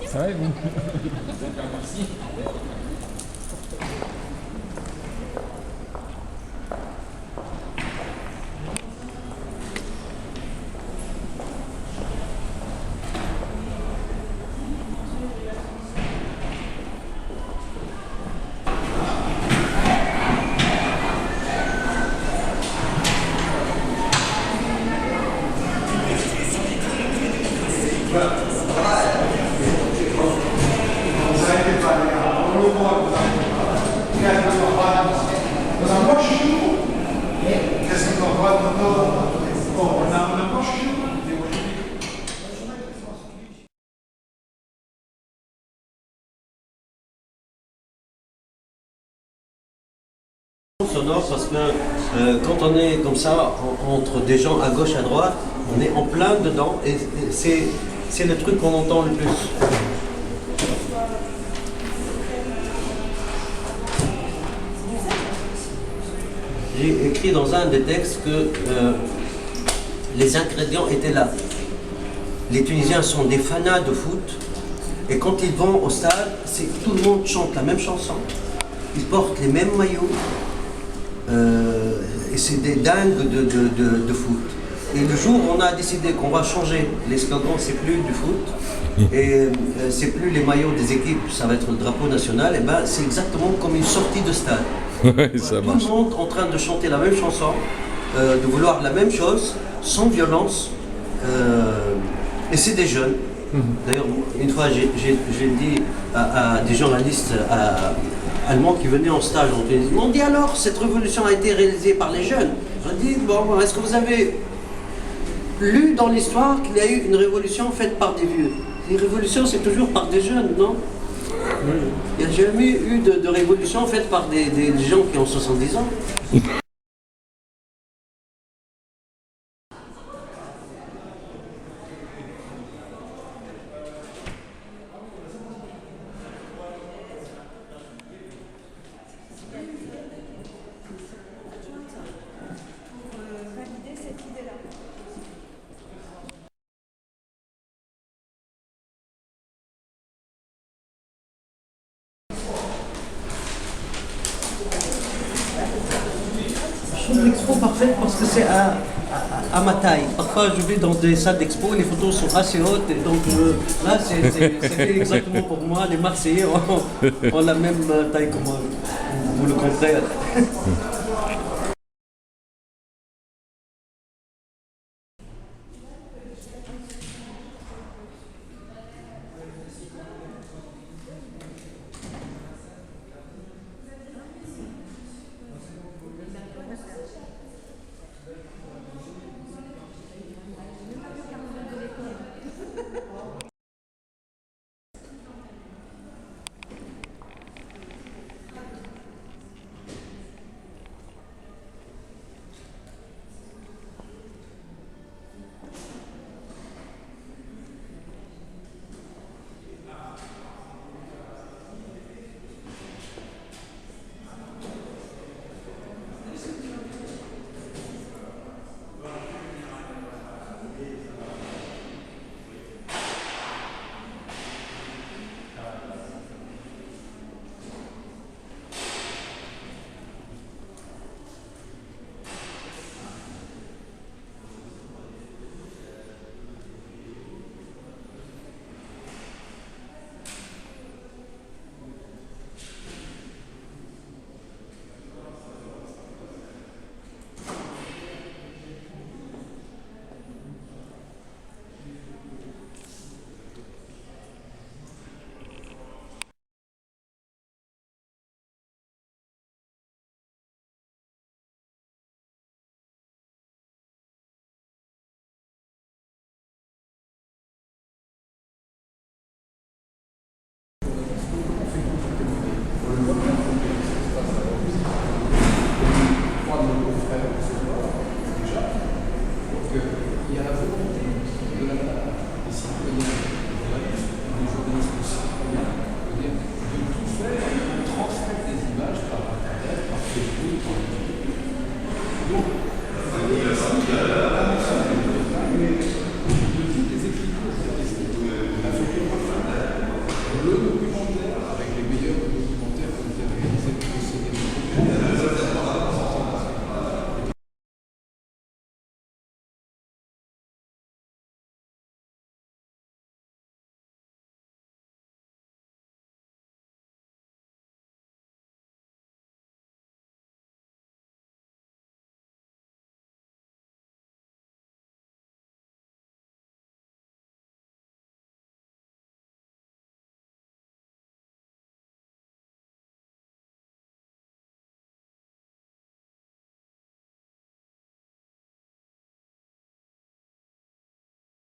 Ça va, bon. Sonore parce que quand on est comme ça entre des gens à gauche à droite, on est en plein dedans et c'est le truc qu'on entend le plus. J'ai écrit dans un des textes que les ingrédients étaient là. Les Tunisiens sont des fanas de foot et quand ils vont au stade, tout le monde chante la même chanson. Ils portent les mêmes maillots. Et c'est des dingues de foot. Et le jour où on a décidé qu'on va changer les slogans, c'est plus du foot, et c'est plus les maillots des équipes, ça va être le drapeau national, et ben c'est exactement comme une sortie de stade. Ouais, ça Tout marche. le monde en train de chanter la même chanson, de vouloir la même chose, sans violence, et c'est des jeunes. D'ailleurs, une fois j'ai dit à des journalistes allemands qui venaient en stage en Tunisie, ils m'ont dit alors, cette révolution a été réalisée par les jeunes. J'ai dit, bon, est-ce que vous avez lu dans l'histoire qu'il y a eu une révolution faite par des vieux? Les révolutions, c'est toujours par des jeunes, non? Il n'y a jamais eu de révolution faite par des gens qui ont 70 ans. Je trouve l'expo parfaite parce que c'est à ma taille. Parfois, je vais dans des salles d'expo, les photos sont assez hautes, et donc là, c'était exactement pour moi. Les Marseillais ont la même taille que moi, ou le contraire. veux